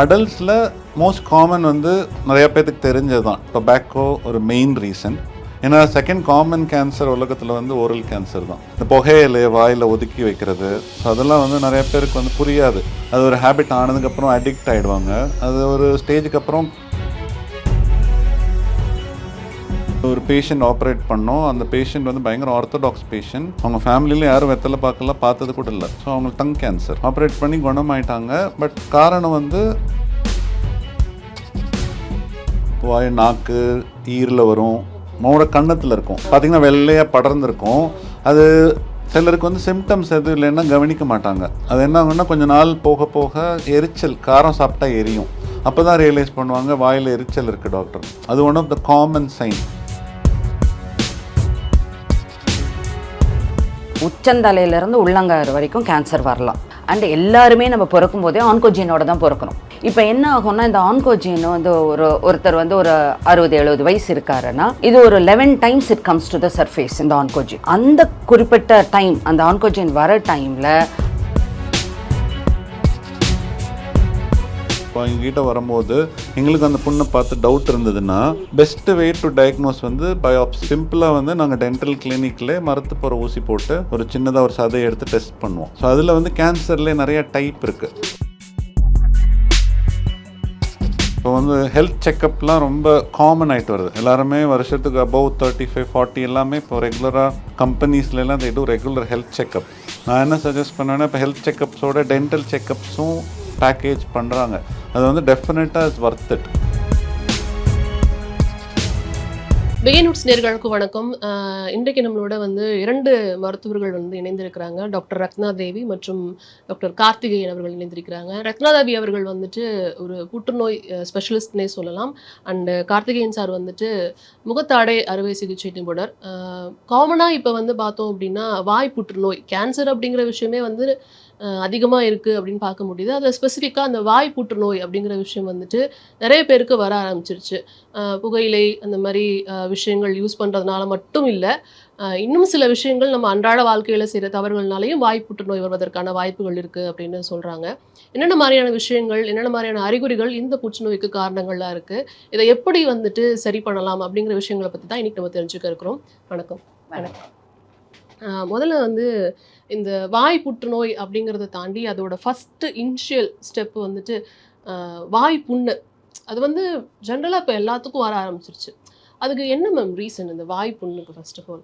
அடல்ட்ஸில் most common வந்து நிறையா பேர்த்துக்கு தெரிஞ்சது தான் டொபாக்கோ ஒரு மெயின் ரீசன். ஏன்னா செகண்ட் காமன் கேன்சர் உலகத்தில் வந்து ஓரல் கேன்சர் தான். இந்த புகையிலையை வாயில் ஒதுக்கி வைக்கிறது, ஸோ அதெல்லாம் வந்து நிறைய பேருக்கு வந்து புரியாது. அது ஒரு ஹேபிட் ஆனதுக்கப்புறம் அடிக்ட் ஆகிடுவாங்க. அது ஒரு ஸ்டேஜுக்கு அப்புறம் ஒரு பேஷண்ட் ஆப்ரேட் பண்ணோம். அந்த பேஷண்ட் வந்து பயங்கர ஆர்த்தடாக்ஸ் பேஷண்ட். அவங்க ஃபேமிலியில் யாரும் வெத்தலை பார்க்கலாம் பார்த்தது கூட இல்லை. ஸோ அவங்களுக்கு டங் கேன்சர் ஆப்ரேட் பண்ணி குணமாயிட்டாங்க. பட் காரணம் வந்து வாய், நாக்கு, ஈரில் வரும், அவங்களோட கன்னத்தில் இருக்கும். பார்த்திங்கன்னா வெள்ளையாக படர்ந்துருக்கும். அது சிலருக்கு வந்து சிம்டம்ஸ் எதுவும் இல்லைன்னா கவனிக்க மாட்டாங்க. அது என்ன ஆகுன்னா கொஞ்சம் நாள் போக போக எரிச்சல், காரம் சாப்பிட்டா எரியும். அப்போ தான் ரியலைஸ் பண்ணுவாங்க வாயில் எரிச்சல் இருக்குது டாக்டர். அது one of the common sign. உச்சந்தலையிலேருந்து உள்ளங்காறு வரைக்கும் கேன்சர் வரலாம். அண்ட் எல்லாருமே நம்ம பிறக்கும் போதே ஆன்கோஜீனோட தான் பிறக்கணும். இப்போ என்ன ஆகும்னா, இந்த ஆன்கோஜீன் வந்து ஒருத்தர் வந்து ஒரு 60-70 வயசு இருக்காருன்னா, இது ஒரு 11 times it comes to the surface. இந்த ஆன்கோஜீன் அந்த குறிப்பிட்ட டைம், அந்த ஆன்கோஜீன் வர டைமில் இப்போ எங்ககிட்ட வரும்போது எங்களுக்கு அந்த புண்ணை பார்த்து டவுட் இருந்ததுன்னா, பெஸ்ட் வே டு டயக்னோஸ் வந்து பயோப்சி. சிம்பிளாக வந்து நாங்கள் டென்டல் கிளினிக்கில் மரத்து போகிற ஊசி போட்டு ஒரு சின்னதாக ஒரு சதையை எடுத்து டெஸ்ட் பண்ணுவோம். ஸோ அதில் வந்து கேன்சர்லேயே நிறைய டைப் இருக்குது. இப்போ வந்து ஹெல்த் செக்கப்லாம் ரொம்ப காமன் ஆகிட்டு வருது. எல்லாருமே வருஷத்துக்கு அபவ் 35-40 எல்லாமே இப்போ ரெகுலராக கம்பெனிஸ்லாம் they do regular health checkup. நான் என்ன சஜஸ்ட் பண்ணேன்னா, இப்போ ஹெல்த் செக்கப்ஸோட டென்டல் செக்கப்ஸும் பேக்கேஜ் பண்ணுறாங்க. அது வந்து டெஃபினட்டாக இஸ் வர்த் இட். பிகேனுட்ஸ் நேர்களுக்கு வணக்கம். இன்றைக்கு நம்மளோட வந்து 2 மருத்துவர்கள் வந்து இணைந்திருக்கிறாங்க. டாக்டர் ரத்னா தேவி மற்றும் டாக்டர் கார்த்திகேயன் அவர்கள் இணைந்திருக்கிறாங்க. ரத்னா தேவி அவர்கள் வந்துட்டு ஒரு புற்றுநோய் ஸ்பெஷலிஸ்ட்னே சொல்லலாம். அண்டு கார்த்திகேயன் சார் வந்துட்டு முகத்தாடை அறுவை சிகிச்சை நிபுணர். காமனாக இப்போ வந்து பார்த்தோம் அப்படின்னா, வாய் புற்றுநோய் கேன்சர் அப்படிங்கிற விஷயமே வந்து அதிகமாக இருக்குது அப்படின்னு பார்க்க முடியுது. அதில் ஸ்பெசிஃபிக்காக அந்த வாய் புற்றுநோய் அப்படிங்கிற விஷயம் வந்துட்டு நிறைய பேருக்கு வர ஆரம்பிச்சிருச்சு. புகையிலை அந்த மாதிரி விஷயங்கள் யூஸ் பண்ணுறதுனால மட்டும் இல்லை, இன்னும் சில விஷயங்கள் நம்ம அன்றாட வாழ்க்கையில் செய்கிற தவறுகள்னாலையும் வாய் புற்றுநோய் வருவதற்கான வாய்ப்புகள் இருக்குது அப்படின்னு சொல்கிறாங்க. என்னென்ன மாதிரியான விஷயங்கள், என்னென்ன மாதிரியான அறிகுறிகள் இந்த புற்றுநோய்க்கு காரணங்களாக இருக்குது, இதை எப்படி வந்துட்டு சரி பண்ணலாம் அப்படிங்கிற விஷயங்களை பற்றி தான் இன்றைக்கி நம்ம தெரிஞ்சுக்க இருக்கிறோம். வணக்கம். வணக்கம். முதல்ல வந்து இந்த வாய் புற்றுநோய் அப்படிங்கிறத தாண்டி அதோட ஃபஸ்ட்டு இனிஷியல் ஸ்டெப்பு வந்துட்டு வாய் புண்ணு. அது வந்து ஜென்ரலாக இப்போ எல்லாத்துக்கும் வர ஆரம்பிச்சிருச்சு. அதுக்கு என்ன மேம் ரீசன் இந்த வாய் புண்ணுக்கு? ஃபர்ஸ்ட் ஆஃப் ஆல்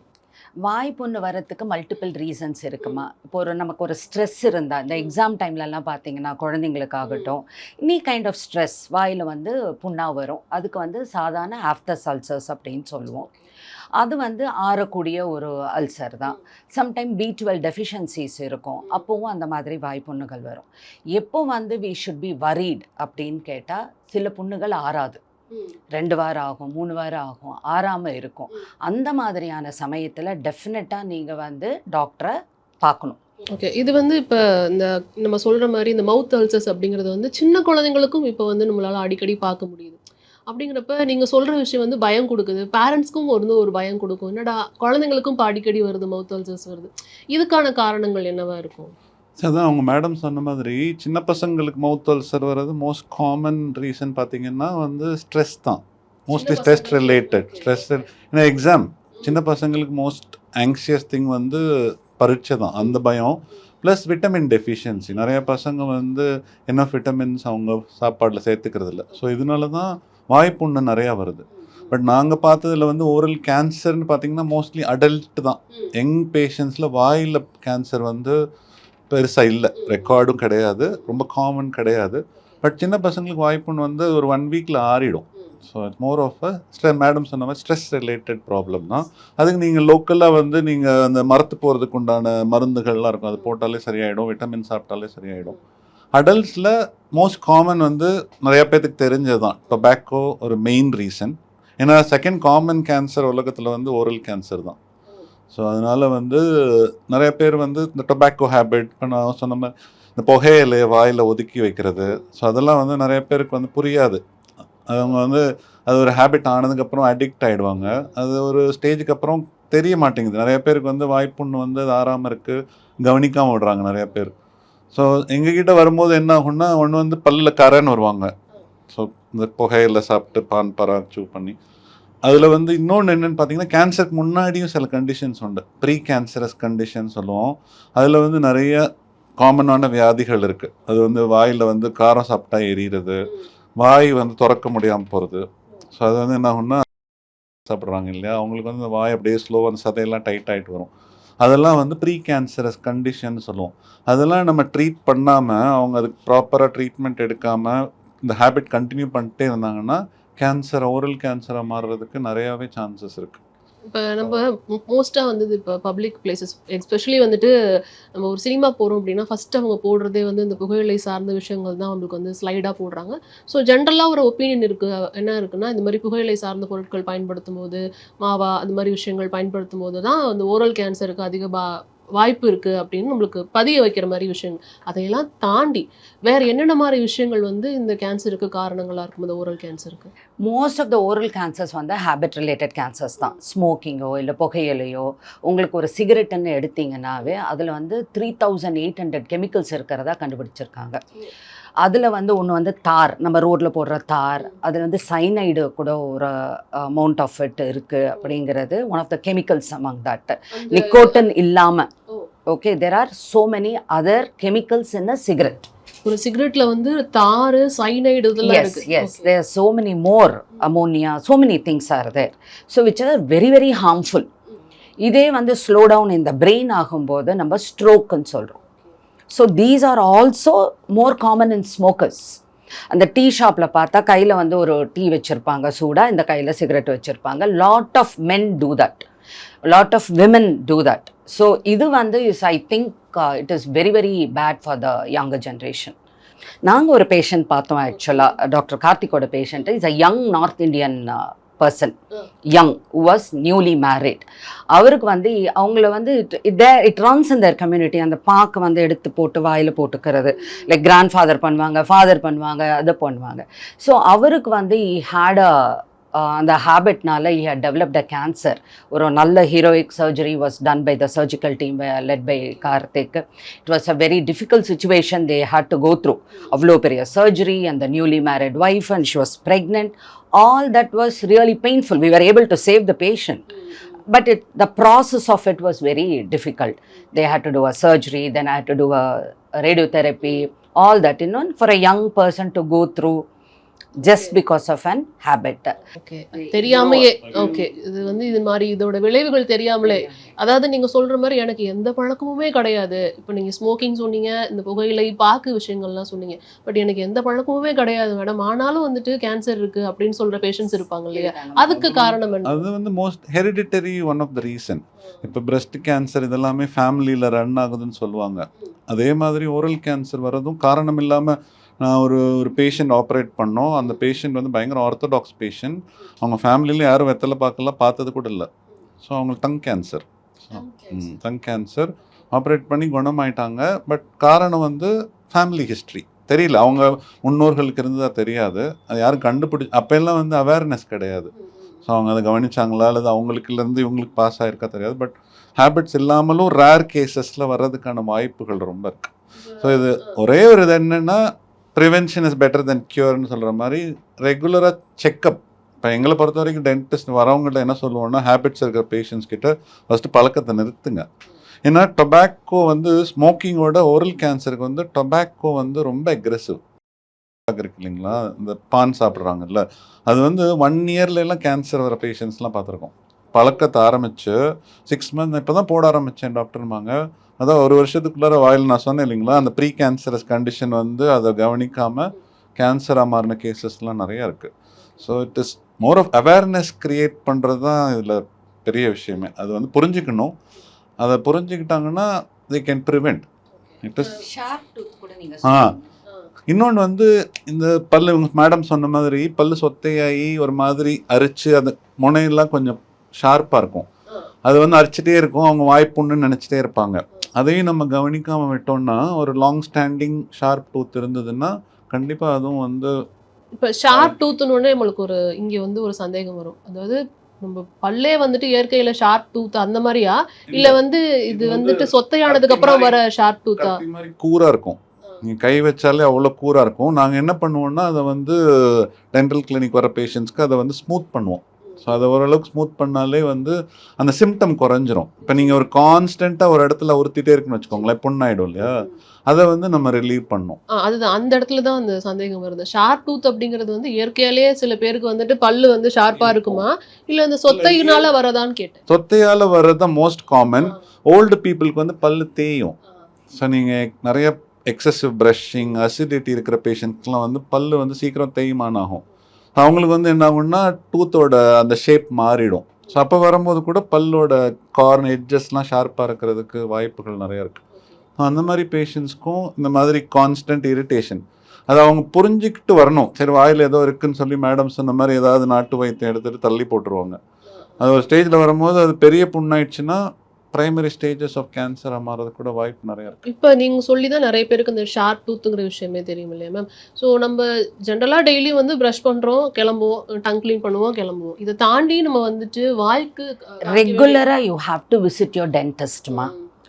வாய் புண்ணு வரத்துக்கு மல்டிபிள் ரீசன்ஸ் இருக்குமா. இப்போ நமக்கு ஒரு ஸ்ட்ரெஸ் இருந்தால், இந்த எக்ஸாம் டைம்லலாம் பார்த்தீங்கன்னா குழந்தைங்களுக்காகட்டும், எனி கைண்ட் ஆஃப் ஸ்ட்ரெஸ் வாயில் வந்து புண்ணாக வரும். அதுக்கு வந்து சாதாரண ஆஃப்டர் அல்சர்ஸ் அப்படின்னு சொல்லுவோம். அது வந்து ஆறக்கூடிய ஒரு அல்சர் தான். சம்டைம் B12 டெஃபிஷியன்சிஸ் இருக்கும், அப்போவும் அந்த மாதிரி வாய் புண்ணுகள் வரும். எப்போ வந்து வி ஷுட் பி வரீட் அப்படின்னு கேட்டால், சில புண்ணுகள் ஆறாது, 2 வாரம் ஆகும், 3 வாரம் ஆகும், ஆறாமல் இருக்கும். அந்த மாதிரியான சமயத்தில் டெஃபினட்டாக நீங்கள் வந்து டாக்டரை பார்க்கணும். ஓகே. இது வந்து இப்போ இந்த நம்ம சொல்கிற மாதிரி இந்த மவுத் அல்சர்ஸ் அப்படிங்கிறது வந்து சின்ன குழந்தைங்களுக்கும் இப்போ வந்து நம்மளால் அடிக்கடி பார்க்க முடியுது. அப்படிங்கிறப்ப நீங்கள் சொல்கிற விஷயம் வந்து பயம் கொடுக்குது. பேரண்ட்ஸ்க்கும் ஒரு பயம் கொடுக்கும். என்னடா குழந்தைங்களுக்கும் இப்போ அடிக்கடி வருது, மவுத் அல்சர்ஸ் வருது. இதுக்கான காரணங்கள் என்னவா இருக்கும்? அதான் அவங்க மேடம் சொன்ன மாதிரி சின்ன பசங்களுக்கு மவுத் அல்சர் வர்றது மோஸ்ட் காமன் ரீசன் பார்த்தீங்கன்னா வந்து ஸ்ட்ரெஸ் தான். Mostly stress related. ஏன்னா எக்ஸாம் சின்ன பசங்களுக்கு மோஸ்ட் ஆங்ஷியஸ் திங் வந்து பரீட்சை தான், அந்த பயம். Plus vitamin deficiency. நிறைய பசங்க வந்து என்ன விட்டமின்ஸ் அவங்க சாப்பாட்டில் சேர்த்துக்கிறது இல்லை. ஸோ இதனால தான் வாய்ப்புண்ணு நிறையா வருது. பட் நாங்கள் பார்த்ததில் வந்து ஓரல் கேன்சர்னு பார்த்தீங்கன்னா மோஸ்ட்லி அடல்ட் தான். யங் பேஷண்ட்ஸில் வாயில் கேன்சர் வந்து பெருசாக இல்லை, ரெக்கார்டும் கிடையாது, ரொம்ப காமன் கிடையாது. பட் சின்ன பசங்களுக்கு வாய்ப்புன்னு வந்து ஒரு 1 வீக்கில் ஆறிடும். So it's more of madam சொன்ன மாதிரி ஸ்ட்ரெஸ் ரிலேட்டட் ப்ராப்ளம் தான். அதுக்கு நீங்கள் லோக்கலாக வந்து நீங்கள் அந்த மரத்து போகிறதுக்கு உண்டான மருந்துகள்லாம் இருக்கும், அது போட்டாலே சரியாயிடும், விட்டமின் சாப்பிட்டாலே சரியாயிடும். அடல்ட்ஸில் மோஸ்ட் காமன் வந்து நிறையா பேர்த்துக்கு தெரிஞ்சது தான் டொபாக்கோ ஒரு மெயின் ரீசன். ஏன்னா செகண்ட் காமன் கேன்சர் உலகத்தில் வந்து ஓரல் கேன்சர் தான். ஸோ அதனால் வந்து நிறைய பேர் வந்து இந்த டொபாக்கோ ஹேபிட், இப்போ நான் சொன்ன மாதிரி இந்த புகையிலையை வாயில் ஒதுக்கி வைக்கிறது, ஸோ அதெல்லாம் வந்து நிறைய பேருக்கு வந்து புரியாது. அவங்க வந்து அது ஒரு ஹேபிட் ஆனதுக்கப்புறம் அடிக்ட் ஆகிடுவாங்க. அது ஒரு ஸ்டேஜுக்கு அப்புறம் தெரிய மாட்டேங்குது. நிறைய பேருக்கு வந்து வாய்ப்புண்ணு வந்து அது ஆறாமல் இருக்குது, கவனிக்காமல் விடுறாங்க நிறைய பேர். ஸோ எங்ககிட்ட வரும்போது என்ன ஆகும்னா ஒன்று வந்து பல்லில் கரைன்னு வருவாங்க. ஸோ இந்த புகையில சாப்பிட்டு பான் பராக் சூ பண்ணி அதில் வந்து இன்னொன்று என்னென்னு பார்த்தீங்கன்னா கேன்சருக்கு முன்னாடியும் சில கண்டிஷன்ஸ் உண்டு. ப்ரீ கேன்சரஸ் கண்டிஷன் சொல்லுவோம். அதில் வந்து நிறைய காமனான வியாதிகள் இருக்குது. அது வந்து வாயில் வந்து காரம் சாப்பிட்டா எரியிறது, வாய் வந்து திறக்க முடியாமல் போகிறது. ஸோ அது வந்து என்ன ஆகும்னா சாப்பிட்றாங்க இல்லையா, அவங்களுக்கு வந்து இந்த வாய் அப்படியே ஸ்லோவாக அந்த சதையெல்லாம் டைட் ஆகிட்டு வரும். அதெல்லாம் வந்து ப்ரீ கேன்சரஸ் கண்டிஷன் சொல்லுவோம். அதெல்லாம் நம்ம ட்ரீட் பண்ணாமல், அவங்க அதுக்கு ப்ராப்பராக ட்ரீட்மெண்ட் எடுக்காமல் இந்த ஹேபிட் கண்டினியூ பண்ணிட்டே இருந்தாங்கன்னா கேன்சர், ஓரல் கேன்சராக மாறுறதுக்கு நிறையாவே சான்சஸ் இருக்குது. இப்போ நம்ம மோஸ்ட்டாக வந்து இப்போ பப்ளிக் பிளேசஸ் எஸ்பெஷலி வந்துட்டு நம்ம ஒரு சினிமா போகிறோம் அப்படின்னா ஃபஸ்ட்டு அவங்க போடுறதே வந்து இந்த புகையிலை சார்ந்த விஷயங்கள் தான் அவங்களுக்கு வந்து ஸ்லைடாக போடுறாங்க. ஸோ ஜென்ரலாக ஒரு ஒப்பீனியன் இருக்குது. என்ன இருக்குன்னா, இந்த மாதிரி புகையிலை சார்ந்த பொருட்கள் பயன்படுத்தும் போது, மாவா அந்த மாதிரி விஷயங்கள் பயன்படுத்தும் போது தான் அந்த ஓரல் கேன்சருக்கு அதிக வாய்ப்பு இருக்குது அப்படின்னு நம்மளுக்கு பதிய வைக்கிற மாதிரி விஷயங்கள். அதையெல்லாம் தாண்டி வேறு என்னென்ன மாதிரி விஷயங்கள் வந்து இந்த கேன்சருக்கு காரணங்களாக இருக்கும், இந்த ஓரல் கேன்சருக்கு? Most of the oral cancers வந்து ஹேபிட் ரிலேட்டட் கேன்சர்ஸ் தான். ஸ்மோக்கிங்கோ இல்லை புகையிலையோ, உங்களுக்கு ஒரு சிகரெட்டுன்னு எடுத்தீங்கன்னாவே அதில் வந்து 3800 கெமிக்கல்ஸ் இருக்கிறதா கண்டுபிடிச்சிருக்காங்க. அதில் வந்து ஒன்று வந்து தார், நம்ம ரோட்டில் போடுற தார், அதில் வந்து சைனைடு கூட ஒரு அமௌண்ட் ஆஃப் இட் இருக்குது அப்படிங்கிறது one of the chemicals among that. Nicotine இல்லாமல், okay, there are so many other chemicals in a cigarette. ஒரு சிகரெட்ல வந்து தாரு, சைனைடு இதெல்லாம் இருக்கு. Yes, there are so many more, ammonia, so many things are there. So which are very, very harmful. இதே வந்து slow down இந்த brain ஆகும்போது நம்ம ஸ்ட்ரோக்குன்னு சொல்கிறோம். So these are also more common in smokers. அந்த டீ ஷாப்பில் பார்த்தா கையில் வந்து ஒரு டீ வச்சுருப்பாங்க சூடாக, இந்த கையில் சிகரெட் வச்சுருப்பாங்க. Lot of men do that, lot of women do that. So இது வந்து is I think it is very very bad for the younger generation. நாங்கள் ஒரு பேஷண்ட் பார்த்தோம் ஆக்சுவலாக, டாக்டர் கார்த்திகோட patient is a young north Indian person, young, who was newly married. அவருக்கு வந்து அவங்கள வந்து it runs in their community. அந்த பாக்கு வந்து எடுத்து போட்டு வாயில் போட்டுக்கிறது, லைக் கிராண்ட் ஃபாதர் பண்ணுவாங்க, ஃபாதர் பண்ணுவாங்க, அதை பண்ணுவாங்க. ஸோ அவருக்கு வந்து ஹேட் அ அந்த ஹேபிட்னால he had developed a cancer. ஒரு நல்ல heroic surgery was done by the surgical team led by Karthik. It was a very difficult situation they had to go through. அவ்வளோ பெரிய surgery and the newly married wife and she was pregnant. All that was really painful. We were able to save the patient. But the process of it was very difficult. They had to do a surgery, then I had to do a radiotherapy, all that, you know, for a young person to go through just because of an habit. Okay, தெரியாமையே. Okay, இது வந்து இது மாதிரி இதோட விளைவுகள் தெரியாமலே, அதாவது நீங்க சொல்ற மாதிரி எனக்கு எந்த பழக்கமுமே கிடையாது. இப்போ நீங்க ஸ்மோக்கிங் சொன்னீங்க, இந்த புகையிலை பாக்கு விஷயங்கள்லாம் சொன்னீங்க, பட் எனக்கு எந்த பழக்கமுமே கிடையாது மேடம், ஆனாலும் வந்துட்டு கேன்சர் இருக்கு அப்படின்னு சொல்ற பேஷண்ட்ஸ் இருப்பாங்க இல்லையா, அதுக்கு காரணம் என்ன? அது வந்து most hereditary one of the reason. இப்போ பிரஸ்ட் கேன்சர் இதெல்லாமே ஃபேமிலியில் ரன் ஆகுதுன்னு சொல்லுவாங்க. அதே மாதிரி ஓரல் கேன்சர் வர்றதும் காரணம் இல்லாமல். நான் ஒரு பேஷண்ட் ஆப்ரேட் பண்ணோம். அந்த பேஷண்ட் வந்து பயங்கர ஆர்த்தடாக்ஸ் பேஷண்ட். அவங்க ஃபேமிலியில் யாரும் வெத்தலை பார்க்கலாம் பார்த்தது கூட இல்லை. ஸோ அவங்களுக்கு டங் கேன்சர் ஆப்ரேட் பண்ணி குணமாயிட்டாங்க. பட் காரணம் வந்து ஃபேமிலி ஹிஸ்ட்ரி தெரியல, அவங்க முன்னோர்களுக்கு இருந்ததாக தெரியாது. அது யாரும் அப்போல்லாம் வந்து அவேர்னஸ் கிடையாது. ஸோ அவங்க அதை கவனிச்சாங்களா அல்லது அவங்களுக்குலேருந்து இவங்களுக்கு பாஸ் ஆகிருக்கா தெரியாது. பட் ஹேபிட்ஸ் இல்லாமலும் ரேர் கேசஸில் வர்றதுக்கான வாய்ப்புகள் ரொம்ப இருக்குது. ஸோ இது ஒரே ஒரு இது என்னென்னா, ப்ரிவென்ஷன் இஸ் பெட்டர் தென் க்யூர்னு சொல்கிற மாதிரி ரெகுலராக செக்கப். இப்போ எங்களை பொறுத்த வரைக்கும் டென்டிஸ்ட் வரவங்கள்ட்ட என்ன சொல்லுவோம்னா, ஹேபிட்ஸ் இருக்கிற பேஷண்ட்ஸ் கிட்ட ஃபஸ்ட்டு பழக்கத்தை நிறுத்துங்க. ஏன்னா டொபாக்கோ வந்து ஸ்மோக்கிங்கோட ஓரல் கேன்சருக்கு வந்து டொபாக்கோ வந்து ரொம்ப அக்ரெசிவ் இருக்கு இல்லைங்களா. இந்த பான் சாப்பிட்றாங்கல்ல, அது வந்து 1 இயர்லாம் கேன்சர் வர பேஷண்ட்ஸ்லாம் பார்த்துருக்கோம். பழக்கத்தை ஆரம்பித்து 6 months இப்போ தான் போட ஆரம்பித்தேன் டாக்டர்மாங்க. அதான் 1 வருஷத்துக்குள்ளார வாயில் நான் சொன்னேன் இல்லைங்களா, அந்த ப்ரீ கேன்சரஸ் கண்டிஷன் வந்து அதை கவனிக்காமல் கேன்சராக மாறின கேசஸ்லாம் நிறையா இருக்குது. So it is more of awareness create பண்ணுறது தான் இதில் பெரிய விஷயமே. அது வந்து புரிஞ்சுக்கணும். அதை புரிஞ்சுக்கிட்டாங்கன்னா they can prevent. It is இன்னொன்று வந்து இந்த பல்லு மேடம் சொன்ன மாதிரி பல்லு சொத்தையாகி ஒரு மாதிரி அரிச்சு அந்த முனையெல்லாம் கொஞ்சம் ஷார்ப்பாக இருக்கும். அது வந்து அரிச்சிட்டே இருக்கும், அவங்க வாய்ப்புன்னு நினச்சிட்டே இருப்பாங்க. அதையும் நம்ம கவனிக்காமல் விட்டோம்னா, ஒரு லாங் ஸ்டாண்டிங் ஷார்ப் டூத் இருந்ததுன்னா கண்டிப்பாக அதுவும் வந்து. இப்போ ஷார்ப் டூத்துன்னு நம்மளுக்கு இங்கே வந்து ஒரு சந்தேகம் வரும். அதாவது நம்ம பல்லே வந்துட்டு இயற்கையில ஷார்ப் டூத் அந்த மாதிரியா இல்ல வந்து இது வந்துட்டு சொத்தையானதுக்கு அப்புறம் வர ஷார்ப் டூத்தா? கத்தி மாதிரி கூரா இருக்கும். நீங்க கை வச்சாலே அவ்வளோ கூரா இருக்கும். நாங்க என்ன பண்ணுவோம்னா அதை வந்து டென்டல் கிளினிக் வர பேஷண்ட்ஸ்க்கு அதை வந்து ஸ்மூத் பண்ணுவோம். ஸோ அதை ஓரளவுக்கு ஸ்மூத் பண்ணாலே வந்து அந்த சிம்டம் குறைஞ்சிரும். இப்போ நீங்கள் ஒரு கான்ஸ்டண்ட்டாக ஒரு இடத்துல உறுத்திட்டே இருக்குன்னு வச்சுக்கோங்களேன், புண்ணாயிடும் இல்லையா? அதை வந்து நம்ம ரிலீவ் பண்ணோம். அதுதான் அந்த இடத்துல தான் அந்த சந்தேகம் வருது. ஷார்ப் டூத் அப்படிங்கிறது வந்து இயற்கையாலேயே சில பேருக்கு வந்துட்டு பல்லு வந்து ஷார்ப்பா இருக்குமா இல்ல இந்த சொத்தையினால வரதான்னு கேட்டேன். சொத்தையால் வர்றது தான் மோஸ்ட் காமன். ஓல்டு பீப்புளுக்கு வந்து பல்லு தேயும். ஸோ நீங்கள் நிறைய எக்ஸசிவ் ப்ரஷிங், அசிடிட்டி இருக்கிற பேஷண்ட்ஸ்லாம் வந்து பல்லு வந்து சீக்கிரம் தேய்மானம் ஆகும். அவங்களுக்கு வந்து என்ன ஆகும்னா டூத்தோட அந்த ஷேப் மாறிடும். ஸோ அப்போ வரும்போது கூட பல்லோட கார்ன் எட்ஜஸ்லாம் ஷார்ப்பாக இருக்கிறதுக்கு வாய்ப்புகள் நிறையா இருக்குது. அந்த மாதிரி பேஷண்ட்ஸ்க்கும் இந்த மாதிரி கான்ஸ்டன்ட் இரிட்டேஷன் அதை அவங்க புரிஞ்சுக்கிட்டு வரணும். சரி வாயில் ஏதோ இருக்குன்னு சொல்லி மேடம் சொன்ன மாதிரி ஏதாவது நாட்டு வைத்தியம் எடுத்துகிட்டு தள்ளி போட்டுருவாங்க. அது ஒரு ஸ்டேஜில் வரும்போது அது பெரிய புண்ணாயிடுச்சுன்னா பிரைமரி ஸ்டேஜஸ் ஆஃப் கேன்சராக மாறது கூட வாய்ப்பு நிறையா இருக்குது. இப்போ நீங்கள் சொல்லி தான் நிறைய பேருக்கு இந்த ஷார்ப் டூத்துங்கிற விஷயமே தெரியும் இல்லையா மேம்? ஸோ நம்ம ஜென்ரலாக டெய்லி வந்து ப்ரஷ் பண்ணுறோம், கிளம்புவோம், டங் க்ளீன் பண்ணுவோம், கிளம்புவோம். இதை தாண்டி நம்ம வந்துட்டு வாய்க்கு ரெகுலராக you have to visit your டென்டிஸ்ட்மா.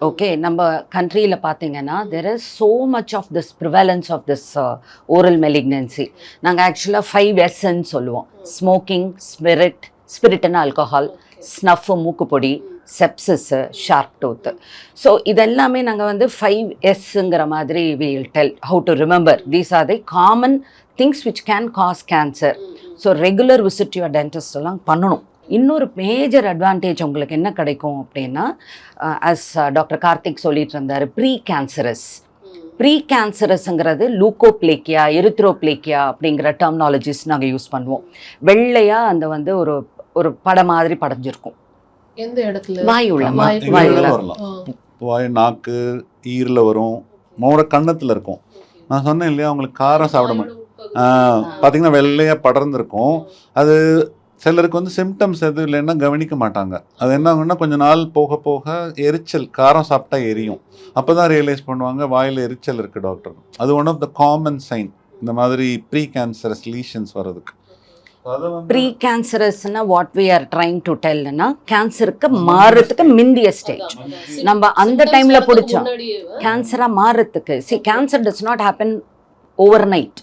ஓகே, நம்ம கண்ட்ரியில் பார்த்தீங்கன்னா there is so much of this prevalence of this oral malignancy. நாங்கள் ஆக்சுவலாக 5Sன்னு சொல்லுவோம். Smoking, spirit and alcohol, snuff மூக்குப்பொடி, செப்சிஸு, ஷார்ப் டூத்து. ஸோ இதெல்லாமே நாங்கள் வந்து 5Sங்கிற மாதிரி will tell how to remember. These are the common things which can cause cancer. So regular visit your dentist எல்லாம் பண்ணணும். இன்னொரு மேஜர் அட்வான்டேஜ் உங்களுக்கு என்ன கிடைக்கும் அப்படின்னா, அஸ் டாக்டர் கார்த்திக் சொல்லிட்டு இருந்தார், ப்ரீ கேன்சரஸ்ங்கிறது லூக்கோப்ளேக்கியா, எரித்ரோப்ளேக்கியா அப்படிங்கிற டெர்மினாலஜிஸ் நாங்கள் யூஸ் பண்ணுவோம். வெள்ளையாக அந்த வந்து ஒரு ஒரு படம் மாதிரி படைஞ்சிருக்கும். எந்த இடத்துல? வாயுள்ள வரலாம். வாய், நாக்கு, ஈரில் வரும், மோட கன்னத்தில் இருக்கும். நான் சொன்னேன் இல்லையா, அவங்களுக்கு காரம் சாப்பிட மாட்டேன். பார்த்தீங்கன்னா வெள்ளையாக படர்ந்துருக்கும். அது சிலருக்கு வந்து சிம்டம்ஸ் எதுவும் இல்லைன்னா கவனிக்க மாட்டாங்க. அது என்ன ஆகுன்னா கொஞ்சம் நாள் போக போக எரிச்சல், காரம் சாப்பிட்டா எரியும். அப்போ தான் ரியலைஸ் பண்ணுவாங்க வாயில் எரிச்சல் இருக்குது டாக்டர். அது one of the common sign இந்த மாதிரி ப்ரீ கேன்சரஸ் லீஷன்ஸ் வர்றதுக்கு. ப்ரீ கேன்சரஸ்னா what we are trying to டெல்னா, கேன்சருக்கு மாறுறதுக்கு முந்திய ஸ்டேஜ். நம்ம அந்த டைமில் பிடிச்சோம் கேன்சராக மாறுறதுக்கு. Cancer does not happen over night.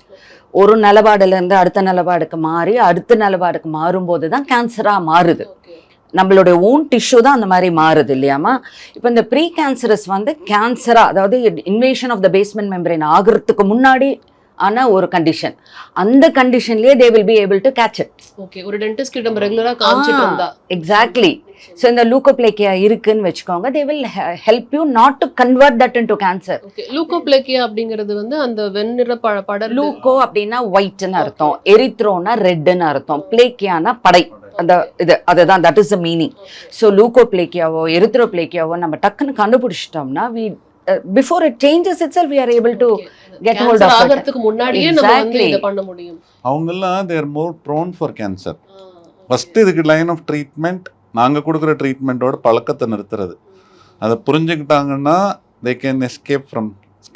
ஒரு நிலபாடுலேருந்து அடுத்த நிலபாடுக்கு மாறி அடுத்த நிலபாடுக்கு மாறும்போது தான் கேன்சராக மாறுது. நம்மளுடைய ஓன் டிஷ்யூ தான் அந்த மாதிரி மாறுது இல்லையாமா. இப்போ இந்த ப்ரீ கேன்சரஸ் வந்து கேன்சராக, அதாவது invasion of the basement membrane ஆகிறதுக்கு முன்னாடி ஆன ஒரு கண்டிஷன். அந்த கண்டிஷன்லேயே they will be able to catch it. Okay, ஒரு டென்டிஸ்ட் கிட்ட ரெகுலரா காமிச்சிட்டு வந்தா. எக்ஸாக்ட்லி. ஸோ இந்த லூக்கோப்ளேக்கியா இருக்குன்னு வச்சுக்கோங்க, they will help you not to convert that into cancer. Okay, leukoplakia அப்படிங்கிறது வந்து அந்த வெண்ணிற படர். லூக்கோ அப்படின்னா ஒயிட்னு அர்த்தம், எரித்ரோனா ரெட்னு அர்த்தம், பிளேக்கியானா படை. அந்த இது அதுதான், that is the meaning. So லூக்கோப்ளேக்கியாவோ எரித்ரோப்ளேக்கியாவோ நம்ம டக்குன்னு கண்டுபிடிச்சிட்டோம்னா, before it changes itself we are able to get hold of it. ஆகிறதுக்கு முன்னாடியே நம்ம வந்து இத பண்ண முடியும். அவங்கெல்லாம் they are more prone for cancer. First இதுக்கு லைன் ஆஃப் ட்ரீட்மெண்ட் நாங்கள் கொடுக்குற ட்ரீட்மெண்ட்டோட பழக்கத்தை நிறுத்துறது. அதை புரிஞ்சுக்கிட்டாங்கன்னா they can escape from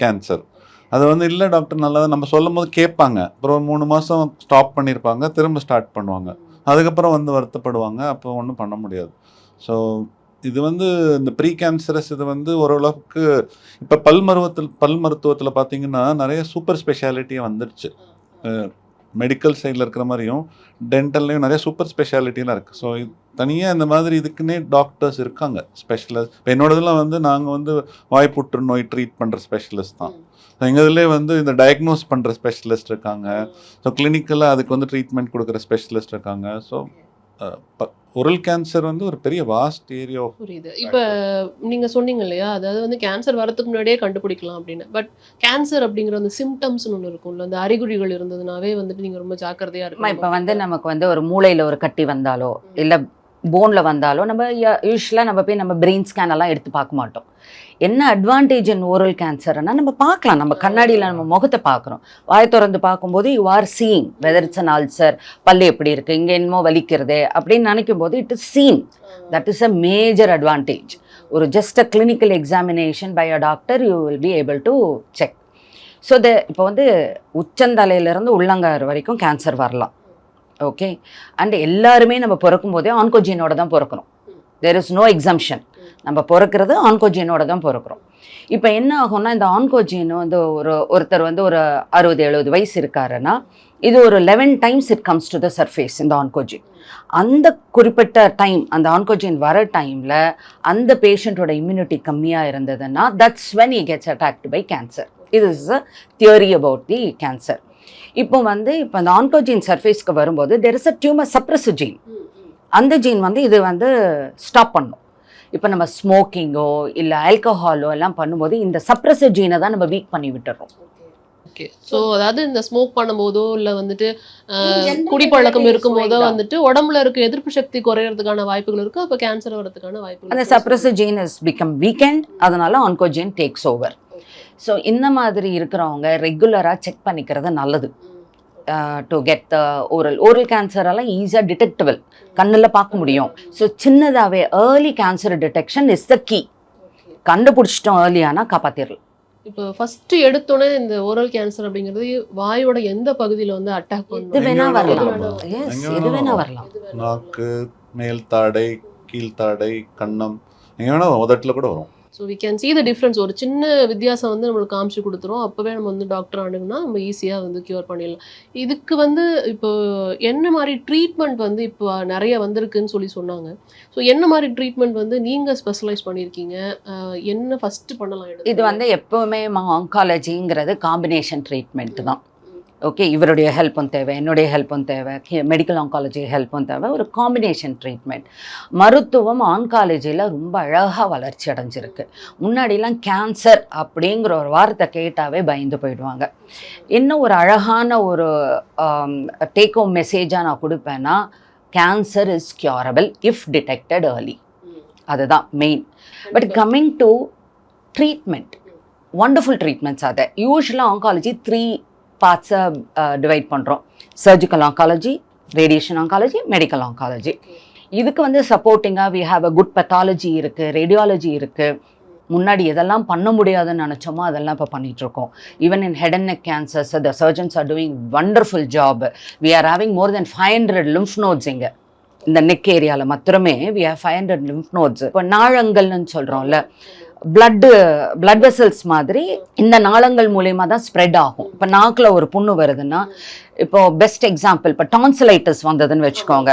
cancer. அது வந்து இல்லை டாக்டர் நல்லா நம்ம சொல்லும் போது கேட்பாங்க, அப்புறம் 3 மாதம் ஸ்டாப் பண்ணியிருப்பாங்க, திரும்ப ஸ்டார்ட் பண்ணுவாங்க, அதுக்கப்புறம் வந்து வருத்தப்படுவாங்க, அப்போ ஒன்றும் பண்ண முடியாது. ஸோ இது வந்து இந்த ப்ரீ கேன்சரஸ் இது வந்து ஓரளவுக்கு இப்போ பல் மருத்துவத்தில் பார்த்தீங்கன்னா நிறைய சூப்பர் ஸ்பெஷாலிட்டியாக வந்துடுச்சு. மெடிக்கல் சைடில் இருக்கிற மாதிரியும் டென்டல்லையும் நிறைய சூப்பர் ஸ்பெஷாலிட்டிலாம் இருக்குது. ஸோ தனியாக இந்த மாதிரி இதுக்குன்னே டாக்டர்ஸ் இருக்காங்க, ஸ்பெஷலிஸ்ட். இப்போ என்னோடதெல்லாம் வந்து நாங்கள் வந்து வாய் புற்றுநோய் ட்ரீட் பண்ணுற ஸ்பெஷலிஸ்ட் தான். ஸோ எங்கள் இதிலே வந்து இந்த டயக்னோஸ் பண்ணுற ஸ்பெஷலிஸ்ட் இருக்காங்க. ஸோ கிளினிக்கலாக அதுக்கு வந்து ட்ரீட்மெண்ட் கொடுக்குற ஸ்பெஷலிஸ்ட் இருக்காங்க. ஸோ oral கேன்சர் வந்து ஒரு பெரிய வாஸ்ட் ஏரியா. புரியுது. இப்போ நீங்க சொன்னீங்க இல்லையா, அதாவது வந்து கேன்சர் வரதுக்கு முன்னாடியே கண்டுபிடிக்கலாம் அப்படின்னு. பட் கேன்சர் அப்படிங்கிற அந்த சிம்டம்ஸ்னு ஒன்று இருக்கும்ல, அந்த அறிகுறிகள் இருந்ததுனாவே வந்துட்டு நீங்க ரொம்ப ஜாக்கிரதையா இருக்கணும். இப்போ வந்து நமக்கு வந்து ஒரு மூளையில் ஒரு கட்டி வந்தாலோ இல்லை போனில் வந்தாலோ நம்ம யூஸ்வலாக நம்ம போய் நம்ம பிரெயின் ஸ்கேன் எல்லாம் எடுத்து பார்க்க மாட்டோம். என்ன அட்வான்டேஜ் இன் ஓரல் கேன்சர்னா, நம்ம பார்க்கலாம், நம்ம கண்ணாடியில் நம்ம முகத்தை பார்க்குறோம், வாய் திறந்து பார்க்கும்போது you are seeing whether it's an ulcer, பல்லு எப்படி இருக்குது, இங்கே என்னமோ வலிக்கிறதே அப்படின்னு நினைக்கும் போது it is seen. That is a major advantage. ஒரு just a clinical examination by a doctor you will be able to check. So இப்போ வந்து உச்சந்தலையிலேருந்து உள்ளங்கார் வரைக்கும் கேன்சர் வரலாம். ஓகே. அண்ட் எல்லாருமே நம்ம பிறக்கும் போதே ஆன்கோஜீனோட தான் பிறக்கிறோம். There is no exemption. நம்ம பிறக்கிறது ஆன்கோஜீனோட தான் பிறக்கிறோம். இப்போ என்ன ஆகும்னா, இந்த ஆன்கோஜீன் வந்து ஒருத்தர் வந்து ஒரு 60-70 வயசு இருக்காருன்னா, இது ஒரு 11 times it comes to the surface, இந்த ஆன்கோஜீன். அந்த குறிப்பிட்ட டைம், அந்த ஆன்கோஜீன் வர டைமில் அந்த பேஷண்ட்டோட இம்யூனிட்டி கம்மியாக இருந்ததுன்னா, that's when he gets attacked by cancer. இது is a theory about the cancer. இப்போ அந்த ஆன்கோஜீன் சர்ஃபேஸ்க்கு வரும்போது there is a tumor suppressor gene. அந்த ஜீன் வந்து இது வந்து ஸ்டாப் பண்ணும். இப்போ நம்ம ஸ்மோக்கிங்கோ இல்லை ஆல்கஹாலோ எல்லாம் பண்ணும்போது இந்த சப்ரஸர் ஜீனை தான் நம்ம வீக் பண்ணி விட்டுறோம். ஓகே. ஸோ அதாவது இந்த ஸ்மோக் பண்ணும்போதோ இல்லை வந்துட்டு குடிப்பழக்கம் இருக்கும்போதோ வந்துட்டு உடம்புல இருக்க எதிர்ப்பு சக்தி குறையறதுக்கான வாய்ப்புகள் இருக்கு. அப்போ கேன்சர் வரதுக்கான வாய்ப்புகள். அந்த suppressor gene is become weakened, அதனால ஆன்கோஜீன் டேக்ஸ் ஓவர். ஸோ இந்த மாதிரி இருக்கிறவங்க ரெகுலராக செக் பண்ணிக்கிறது நல்லது. டு கெட் த ஓரல் கேன்சரெல்லாம் ஈஸியாக டிடெக்டபிள், கண்ணில் பார்க்க முடியும். ஸோ சின்னதாகவே early cancer detection is the key. கண்டுபிடிச்சிட்டோம் ஏர்லியானா காப்பாற்றிடலாம். இப்போ ஃபர்ஸ்ட் எடுத்தோன்னே இந்த ஓரல் கேன்சர் அப்படிங்கிறது வாயோட எந்த பகுதியில் வந்து அட்டாக் பண்ணும்? இது வேணா வரலாம். எஸ், இது வேணா வரலாம். நாக்கு, மேல் தாடை, கீழ் தாடை, கன்னம், எங்கே வேணா உதட்டில் கூட வரும். So we can see the difference. ஒரு சின்ன வித்தியாசம் வந்து நம்மளுக்கு காமிச்சு கொடுத்துரும். அப்போவே நம்ம வந்து டாக்டர் அணுகுனா நம்ம ஈஸியாக வந்து க்யூர் பண்ணிடலாம். இதுக்கு வந்து இப்போ என்ன மாதிரி ட்ரீட்மெண்ட் வந்து இப்போ நிறைய வந்திருக்குன்னு சொன்னாங்க. ஸோ என்ன மாதிரி ட்ரீட்மெண்ட் வந்து நீங்கள் ஸ்பெஷலைஸ் பண்ணியிருக்கீங்க? என்ன ஃபஸ்ட்டு பண்ணலாம்? இது வந்து எப்போவுமே ஆங்காலஜிங்கிறது காம்பினேஷன் ட்ரீட்மெண்ட் தான். ஓகே, இவருடைய ஹெல்ப்பும் தேவை, என்னுடைய ஹெல்ப்பும் தேவை, மெடிக்கல் ஆங்காலஜி ஹெல்ப்பும் தேவை. ஒரு காம்பினேஷன் ட்ரீட்மெண்ட். மருத்துவம் ஆங்காலஜியில் ரொம்ப அழகாக வளர்ச்சி அடைஞ்சிருக்கு. முன்னாடிலாம் கேன்சர் அப்படிங்கிற ஒரு வார்த்தை கேட்டாவே பயந்து போயிடுவாங்க. இன்னும் ஒரு அழகான ஒரு டேக் ஹோம் மெசேஜாக நான் கொடுப்பேன்னா, cancer is curable if detected early. அதுதான் main. But coming to treatment, wonderful treatments. அதை யூஸ்வலாக ஆங்காலஜி 3 பார்ட்ஸாக டிவைட் பண்ணுறோம். Surgical oncology, radiation oncology, medical oncology. இதுக்கு வந்து சப்போர்ட்டிங்காக we have a good pathology இருக்குது, ரேடியாலஜி இருக்குது. முன்னாடி எதெல்லாம் பண்ண முடியாதுன்னு நினச்சோமோ அதெல்லாம் இப்போ பண்ணிகிட்ருக்கோம். Even in head and neck cancers the surgeons are doing wonderful job. We are having more than 500 lymph nodes இங்கே இந்த நெக் ஏரியாவில் மாத்திரமே. We have 500 lymph nodes. இப்போ நாளங்கள்னு சொல்கிறோம்ல, பிளட் வெசல்ஸ் மாதிரி இந்த நாளங்கள் மூலயமா தான் ஸ்ப்ரெட் ஆகும். இப்போ நாக்கில் ஒரு புண்ணு வருதுன்னா, இப்போ பெஸ்ட் எக்ஸாம்பிள், இப்போ டான்சிலைட்டிஸ் வந்ததுன்னு வச்சுக்கோங்க.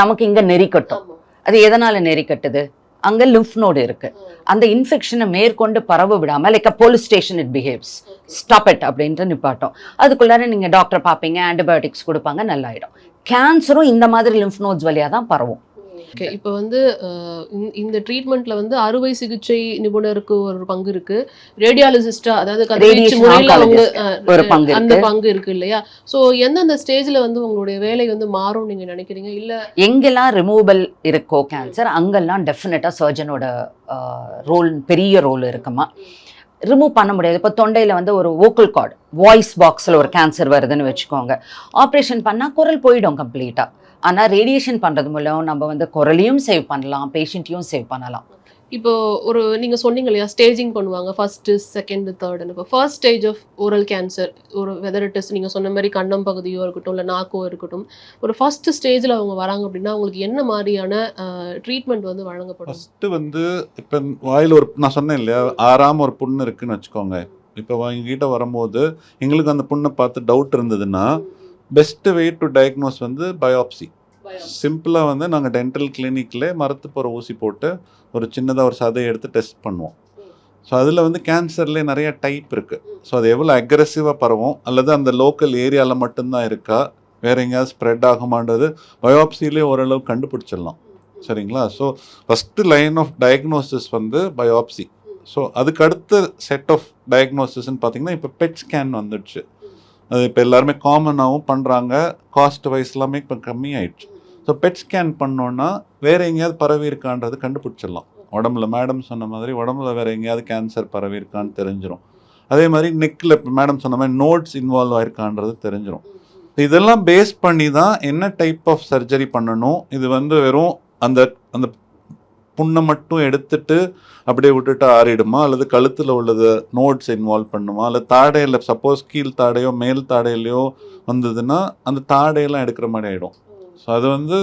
நமக்கு இங்கே நெறிக்கட்டும். அது எதனால் நெறிக்கட்டுது? அங்கே லிம்ஃப் நோடு இருக்குது. அந்த இன்ஃபெக்ஷனை மேற்கொண்டு பரவ விடாமல், like a police station it behaves, stop it அப்படின்ட்டு நிப்பாட்டும். அதுக்குள்ளார நீங்கள் டாக்டர் பார்ப்பீங்க, ஆன்டிபயோட்டிக்ஸ் கொடுப்பாங்க, நல்லாயிடும். கேன்சரும் இந்த மாதிரி லிம்ஃப் நோட்ஸ் வழியாக தான் பரவும். ஓகே. இப்போ வந்து இந்த ட்ரீட்மெண்ட்ல வந்து அறுவை சிகிச்சை நிபுணருக்கு ஒரு பங்கு இருக்கு, ரேடியாலஜிஸ்டா அதாவது கதிர்வீச்சு முறையில் அவங்க அந்த பங்கு இருக்கு இல்லையா? ஸோ எந்தெந்த ஸ்டேஜ்ல வந்து உங்களுடைய வேலை வந்து மாறும் நீங்க நினைக்கிறீங்க? இல்ல எங்கெல்லாம் ரிமூவல் இருக்கோ கேன்சர், அங்கெல்லாம் டெஃபினட்டா சர்ஜனோட ரோல், பெரிய ரோல் இருக்குமா. ரிமூவ் பண்ண முடியாது. இப்போ தொண்டையில் வந்து ஒரு வோக்கல் கார்டு, வாய்ஸ் பாக்ஸில் ஒரு கேன்சர் வருதுன்னு வச்சுக்கோங்க. ஆப்ரேஷன் பண்ணால் குரல் போயிடும் கம்ப்ளீட்டாக. ஆனால் ரேடியேஷன் பண்ணுறது மூலம் நம்ம வந்து குரலையும் சேவ் பண்ணலாம், பேஷண்ட்டையும் சேவ் பண்ணலாம். இப்போ ஒரு நீங்கள் சொன்னீங்க இல்லையா, ஸ்டேஜிங் பண்ணுவாங்க, ஃபர்ஸ்ட், செகண்ட், தேர்டுன்னு. இப்போ first stage of oral cancer, ஒரு வெதர் இட் இஸ் நீங்கள் சொன்ன மாதிரி கண்டம் பகுதியோ இருக்கட்டும், இல்லை நாக்கோ இருக்கட்டும், ஒரு ஃபர்ஸ்ட் ஸ்டேஜில் அவங்க வராங்க அப்படின்னா அவங்களுக்கு என்ன மாதிரியான ட்ரீட்மெண்ட் வந்து வழங்கப்படும்? ஃபஸ்ட்டு வந்து இப்போ வாயில் ஒரு, நான் சொன்னேன் இல்லையா, ஆறாம ஒரு புண்ணு இருக்குன்னு வச்சுக்கோங்க. இப்போ எங்ககிட்ட வரும்போது எங்களுக்கு அந்த புண்ணை பார்த்து டவுட் இருந்ததுன்னா, பெஸ்ட் வே டு டயக்னோஸ் வந்து பயாப்சி. சிம்பிளாக வந்து நாங்கள் டென்டல் கிளினிக்கில் மரத்து போகிற ஊசி போட்டு ஒரு சின்னதாக ஒரு சதையை எடுத்து டெஸ்ட் பண்ணுவோம். ஸோ அதில் வந்து கேன்சர்லேயே நிறைய டைப் இருக்குது. ஸோ அது எவ்வளோ அக்ரெசிவாக பரவும், அல்லது அந்த லோக்கல் ஏரியாவில் மட்டும்தான் இருக்கா, வேறு எங்கேயாவது ஸ்ப்ரெட் ஆகுமான்றது பயாப்சிலே ஓரளவு கண்டுபிடிச்சிடலாம். சரிங்களா? So first line of diagnosis வந்து பயாப்சி. ஸோ அதுக்கு அடுத்த செட் ஆஃப் டயக்னோசிஸ்ன்னு பார்த்தீங்கன்னா இப்போ பெட் ஸ்கேன் வந்துடுச்சு. அது இப்போ எல்லாருமே காமனாகவும் பண்ணுறாங்க, காஸ்ட் வைஸ் எல்லாமே இப்போ கம்மியாயிடுச்சு. ஸோ பெட் ஸ்கேன் பண்ணோன்னா வேறு எங்கேயாவது பரவி இருக்கான்றது கண்டுபிடிச்சிடலாம். உடம்புல மேடம் சொன்ன மாதிரி உடம்புல வேறு எங்கேயாவது கேன்சர் பரவி இருக்கான்னு தெரிஞ்சிடும். அதே மாதிரி நெக்கில் இப்போ மேடம் சொன்ன மாதிரி நோட்ஸ் இன்வால்வ் ஆயிருக்கான்றது தெரிஞ்சிடும். இதெல்லாம் பேஸ் பண்ணி தான் என்ன டைப் ஆஃப் சர்ஜரி பண்ணணும். இது வந்து வெறும் அந்த அந்த புண்ணை மட்டும் எடுத்துட்டு அப்படியே விட்டுட்டு ஆறிடுமா, அல்லது கழுத்தில் உள்ளது நோட்ஸ் இன்வால்வ் பண்ணுமா, அல்லது தாடையில் சப்போஸ் கீழ் தாடையோ மேல் தாடையிலையோ வந்ததுன்னா அந்த தாடையெல்லாம் எடுக்கிற மாதிரி ஆகிடும். ஸோ அது வந்து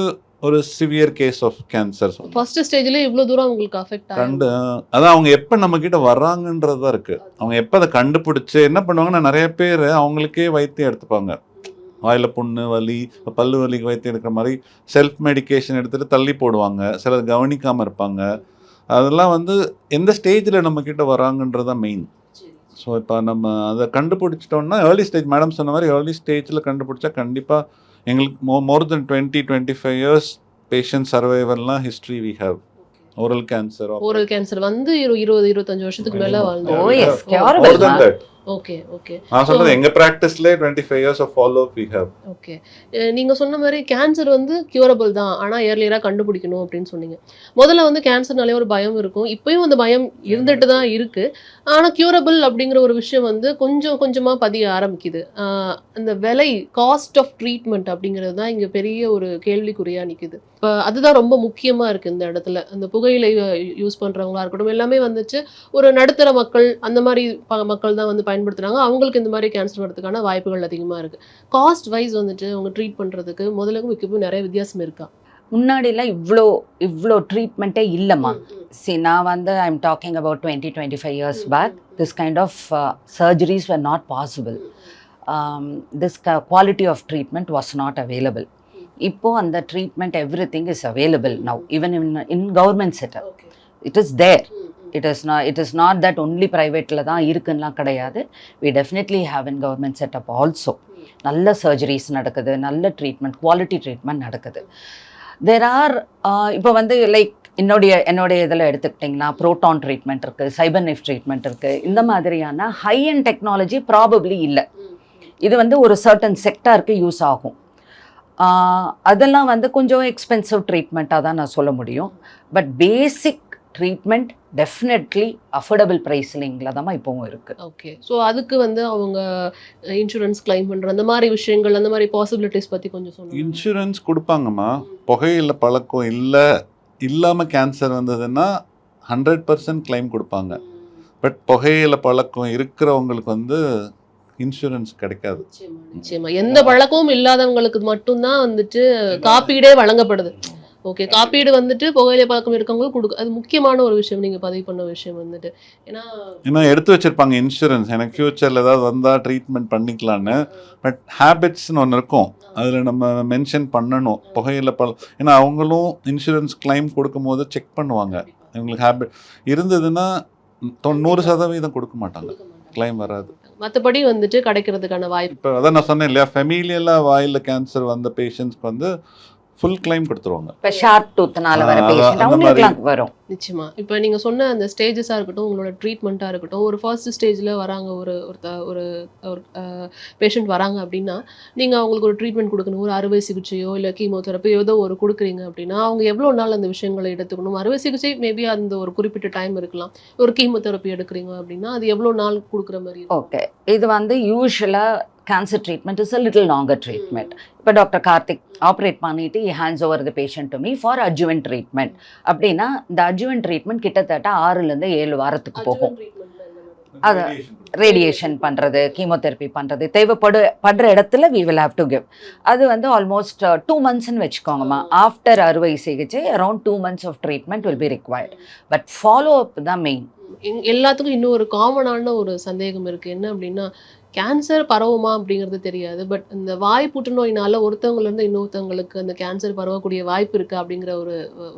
ஒரு severe case of cancer. First ஸ்டேஜ்ல இவ்வளவு தூரம் உங்களுக்கு அஃபெக்ட் அதான் அவங்க எப்போ நம்ம கிட்ட வர்றாங்கன்றது தான் இருக்கு. அவங்க எப்போ அதை கண்டுபிடிச்சு என்ன பண்ணுவாங்கன்னா, நிறைய பேர் அவங்களுக்கே வைத்தியம் எடுத்துப்பாங்க. வாயில் புண்ணு வலி, பல்லு வலிக்கு வைத்தியம் எடுக்கிற மாதிரி செல்ஃப் மெடிக்கேஷன் எடுத்துகிட்டு தள்ளி போடுவாங்க. சிலர் கவனிக்காமல் இருப்பாங்க. அதெல்லாம் வந்து எந்த ஸ்டேஜில் நம்மக்கிட்ட வராங்கன்றது தான் மெயின். ஸோ இப்போ நம்ம அதை கண்டுபிடிச்சிட்டோம்னா ஏர்லி ஸ்டேஜ், மேடம் சொன்ன மாதிரி ஏர்லி ஸ்டேஜில் கண்டுபிடிச்சா கண்டிப்பாக எங்களுக்கு மோர் தென் 20-25 இயர்ஸ் பேஷண்ட் சர்வைவல்லாம் history we have. Oral cancer வந்து 20-25 வருஷத்துக்கு மேல வாழ்ந்து. Oh yes, curable. Okay okay. நான் சொல்றது எங்க பிராக்டிஸ்ல 25 years of follow up we have. Okay. நீங்க சொன்ன மாதிரி கேன்சர் வந்து கியூரபிள் தான், ஆனா ஏர்லியரா கண்டுபிடிக்கணும் அப்படின்னு சொன்னீங்க. முதல்ல வந்து கேன்சர்னாலே ஒரு பயம் இருக்கும், இப்பயும் அந்த பயம் இருந்துட்டு தான் இருக்கு. ஆனா கியூரபிள் அப்படிங்கிற ஒரு விஷயம் வந்து கொஞ்சம் கொஞ்சமா பதிய ஆரம்பிக்குது. அந்த விலை, காஸ்ட் ஆஃப் ட்ரீட்மெண்ட் அப்படிங்கிறது தான் இங்க பெரிய ஒரு கேள்விக்குறியா நிக்குது. இப்போ அதுதான் ரொம்ப முக்கியமா இருக்கு இந்த இடத்துல. அந்த புகையிலை யூஸ் பண்றவங்களா இருக்கட்டும், எல்லாமே வந்துச்சு ஒரு நடுத்தர மக்கள் அந்த மாதிரி மக்கள் தான் வந்து பயன்படுத்துறாங்க. அவங்களுக்கு இந்த மாதிரி கேன்சர் வரதுக்கான வாய்ப்புகள் அதிகமா இருக்கு. காஸ்ட் வைஸ் வந்துட்டு அவங்க ட்ரீட் பண்றதுக்கு முதலுக்கும் இப்பவும் நிறைய வித்தியாசம் இருக்கா? முன்னாடிலாம் இவ்வளோ ட்ரீட்மெண்ட்டே இல்லைம்மா. See, நான் வந்து I am talking about 20-25 years back. This kind of surgeries were not possible. This quality of treatment was not available. இப்போ அந்த treatment everything is available now, even in government setup. It is there. It is not that only privateல தான் இருக்குன்னெலாம் கிடையாது. We definitely have in government setup also. நல்ல surgeries நடக்குது, நல்ல treatment, quality treatment நடக்குது. There are இப்போ வந்து லைக் என்னுடைய இதில் எடுத்துக்கிட்டிங்கன்னா ப்ரோட்டான் ட்ரீட்மெண்ட் இருக்குது, சைபர் நைஃப் ட்ரீட்மெண்ட் இருக்குது. இந்த மாதிரியான ஹை அண்ட் டெக்னாலஜி ப்ராபப்ளி இல்லை. இது வந்து ஒரு சர்டன் செக்டாருக்கு யூஸ் ஆகும். அதெல்லாம் வந்து கொஞ்சம் எக்ஸ்பென்சிவ் ட்ரீட்மெண்ட்டாக தான் நான் சொல்ல முடியும். But basic treatment definitely affordable ப்ரைஸ்லிங்கில் தான் இப்போவும் இருக்குது. ஓகே. ஸோ அதுக்கு வந்து அவங்க இன்சூரன்ஸ் கிளைம் பண்ணுற அந்த மாதிரி விஷயங்கள், அந்த மாதிரி பாசிபிலிட்டிஸ் பற்றி கொஞ்சம் சொல்லுங்கள். இன்சூரன்ஸ் கொடுப்பாங்கம்மா. புகையில பழக்கம் இல்லாமல் கேன்சர் வந்ததுன்னா 100% கிளைம் கொடுப்பாங்க. பட் புகையில பழக்கம் இருக்கிறவங்களுக்கு வந்து இன்சூரன்ஸ் கிடைக்காது. நிச்சயமா எந்த பழக்கமும் இல்லாதவங்களுக்கு மட்டும்தான் வந்துட்டு காப்பீடே வழங்கப்படுது. ஓகே. காப்பீடு வந்துட்டு புகையிலை பழக்கம் இருக்கவங்களுக்கு கொடுக்கு. அது முக்கியமான ஒரு விஷயம் நீங்கள் பதிவு பண்ண விஷயம் வந்துட்டு. ஏன்னா எடுத்து வச்சிருப்பாங்க இன்சூரன்ஸ், எனக்கு ஃபியூச்சரில் ஏதாவது வந்தால் ட்ரீட்மெண்ட் பண்ணிக்கலான்னு. பட் ஹேபிட்ஸ்னு ஒன்று இருக்கும், அதில் நம்ம மென்ஷன் பண்ணணும் புகையிலை ஏன்னா அவங்களும் இன்சூரன்ஸ் கிளைம் கொடுக்கும் போது செக் பண்ணுவாங்க. இவங்களுக்கு ஹேபிட் இருந்ததுன்னா 100% கொடுக்க மாட்டாங்க, கிளைம் வராது. மற்றபடி வந்துட்டு கிடைக்கிறதுக்கான வாய்ப்பு. இப்போ அதான் நான் சொன்னேன் இல்லையா, ஃபெமிலியலாக வாயில் கேன்சர் வந்த பேஷண்ட்ஸ்க்கு வந்து ஃபுல் கிளைம் கொடுத்துருவாங்க. இப்போ ஷார்ட் டூத்னால வர பேஷண்ட் அவங்களுக்குலாம் வரும். நிச்சயமா. இப்போ நீங்கள் சொன்ன அந்த ஸ்டேஜஸாக இருக்கட்டும், உங்களோட ட்ரீட்மெண்ட்டாக இருக்கட்டும், ஒரு ஃபர்ஸ்ட் ஸ்டேஜில் வராங்க, ஒரு பேஷண்ட் வராங்க அப்படின்னா நீங்கள் அவங்களுக்கு ஒரு ட்ரீட்மெண்ட் கொடுக்கணும். ஒரு அறுவை சிகிச்சையோ இல்லை கீமோதெரப்பி ஏதோ ஒரு கொடுக்குறீங்க அப்படின்னா அவங்க எவ்வளோ நாள் அந்த விஷயங்களை எடுத்துக்கணும்? அறுவை சிகிச்சை மேபி அந்த ஒரு குறிப்பிட்ட டைம் இருக்கலாம். ஒரு கீமோதெரப்பி எடுக்கிறீங்க அப்படின்னா அது எவ்வளோ நாள் கொடுக்குற மாதிரி? ஓகே. இது வந்து யூஸ்வலாக cancer treatment is a little longer treatment. இப்போ டாக்டர் கார்த்திக் ஆப்ரேட் பண்ணிட்டு hands over the patient to me for adjuvant treatment அப்படின்னா இந்த அட்ஜுவன்ட் ட்ரீட்மெண்ட் கிட்டத்தட்ட 6-7 வாரத்துக்கு போகும். அது ரேடியேஷன் பண்ணுறது, கீமோதெரப்பி பண்ணுறது தேவைப்படுற இடத்துல we will have to give. அது வந்து ஆல்மோஸ்ட் 2 monthsன்னு வச்சுக்கோங்கம்மா. ஆஃப்டர் அறுவை சிகிச்சை around 2 months of treatment will be required. But follow up தான் மெயின். எல்லாத்துக்கும் இன்னும் ஒரு காமனான ஒரு சந்தேகம் இருக்குது. என்ன அப்படின்னா, கேன்சர் பரவுமா அப்படிங்கிறது தெரியாது, பட் இந்த வாய் புற்றுநோயினால ஒருத்தவங்கலேருந்து இன்னொருத்தவங்களுக்கு அந்த கேன்சர் பரவக்கூடிய வாய்ப்பு இருக்குது அப்படிங்கிற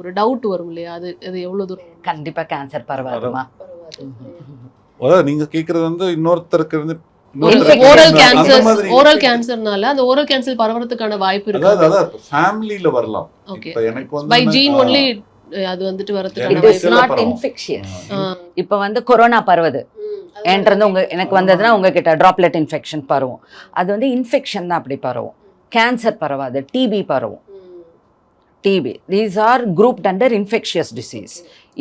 ஒரு டவுட் வரும் இல்லையா? அது எவ்வளோ தூரம்? கண்டிப்பாக கேன்சர் பரவாதுமா. நீங்க கேக்குறது வந்து இன்னொருத்தருக்கு இருந்து ஓரல் கேன்சர்னால அந்த ஓரல் கேன்சர் பரவறதுக்கான வாய்ப்பு இருக்கு. அதாவது ஃபேமிலில வரலாம். இப்போ எனக்கு வந்து பை ஜீன் ஒன்லி அது வந்துட்டு வரதுக்கான வாய்ப்பு. It is not infectious. இப்போ வந்து கொரோனா பரவுது என்றது எனக்கு வந்ததுன்னா உங்ககிட்ட ட்ராப்லெட் இன்ஃபெக்ஷன் பரவும். அது வந்து இன்ஃபெக்ஷன் தான் அப்படி பரவும். கேன்சர் பரவாது, டிபி பரவும். TB these are grouped under infectious disease.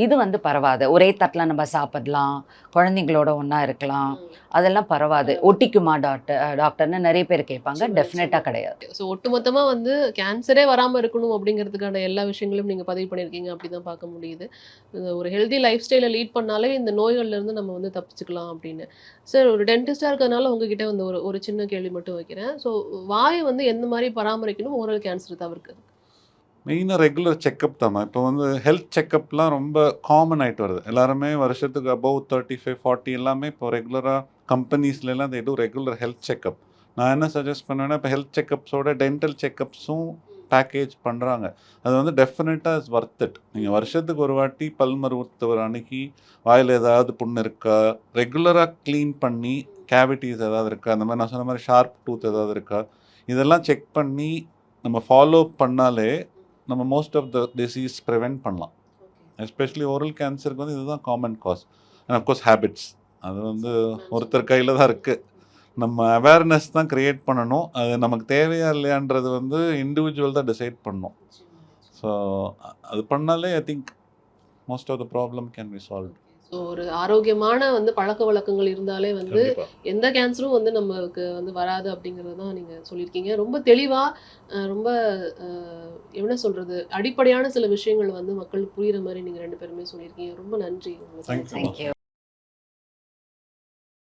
இது வந்து பரவாது. ஒரே தட்டில் நம்ம சாப்பிடலாம், குழந்தைங்களோட ஒன்றா இருக்கலாம், அதெல்லாம் பரவாது. ஒட்டிக்குமா டாக்டர்னு நிறைய பேர் கேட்பாங்க. டெஃபினட்டாக கிடையாது. ஸோ ஒட்டுமொத்தமாக வந்து கேன்சரே வராமல் இருக்கணும் அப்படிங்கிறதுக்கான எல்லா விஷயங்களையும் நீங்கள் பதிவு பண்ணியிருக்கீங்க. அப்படி தான் பார்க்க முடியுது. ஒரு ஹெல்தி லைஃப் ஸ்டைலை லீட் பண்ணாலே இந்த நோய்கள்லேருந்து நம்ம வந்து தப்பிச்சுக்கலாம் அப்படின்னு. சார், ஒரு டென்டிஸ்டாக இருக்கிறதுனால உங்ககிட்ட வந்து ஒரு சின்ன கேள்வி மட்டும் வைக்கிறேன். ஸோ வாயை வந்து எந்த மாதிரி பராமரிக்கணும் ஓரல் கேன்சர் தவிர்க்கிறது? மெயினாக ரெகுலர் செக்கப் தான். இப்போ வந்து ஹெல்த் செக்கப்லாம் ரொம்ப காமன் ஆகிட்டு வருது. எல்லாருமே வருஷத்துக்கு அபவ் 35, 40 எல்லாமே இப்போ ரெகுலராக கம்பெனிஸ்லாம் அது எதுவும் ரெகுலர் ஹெல்த் செக்கப். நான் என்ன சஜஸ்ட் பண்ணுவேன்னா, இப்போ ஹெல்த் செக்கப்ஸோட டென்டல் செக்கப்ஸும் பேக்கேஜ் பண்ணுறாங்க. அது வந்து டெஃபினட்டாக இஸ் ஒர்த் இட். நீங்கள் வருஷத்துக்கு ஒரு வாட்டி பல் மருத்துவர் அணுகி வாயில் ஏதாவது புண்ணு இருக்கா, ரெகுலராக க்ளீன் பண்ணி கேவிட்டிஸ் ஏதாவது இருக்கா, அந்த மாதிரி நான் சொன்ன மாதிரி ஷார்ப் டூத் ஏதாவது இருக்கா, இதெல்லாம் செக் பண்ணி நம்ம ஃபாலோ பண்ணாலே நம்ம most of the disease prevent பண்ணலாம். எஸ்பெஷலி ஓரல் கேன்சருக்கு வந்து இதுதான் common cause. And of course habits, அது வந்து ஒருத்தர் கையில் தான் இருக்குது. நம்ம அவேர்னஸ் தான் க்ரியேட் பண்ணணும். அது நமக்கு தேவையா இல்லையான்றது வந்து இண்டிவிஜுவல் தான் டிசைட் பண்ணணும். ஸோ அது பண்ணாலே I think most of the problem can be solve. So ஒரு ஆரோக்கியமான வந்து பழக்க வழக்கங்கள் இருந்தாலே வந்து எந்த கேன்சரும் வந்து நமக்கு வந்து வராது அப்படிங்கிறது தான் நீங்கள் சொல்லியிருக்கீங்க. ரொம்ப தெளிவாக ரொம்ப என்ன சொல்கிறது, அடிப்படையான சில விஷயங்கள் வந்து மக்களுக்கு புரிகிற மாதிரி நீங்கள் 2 பேருமே சொல்லியிருக்கீங்க. ரொம்ப நன்றி உங்களுக்கு. தேங்க்யூ.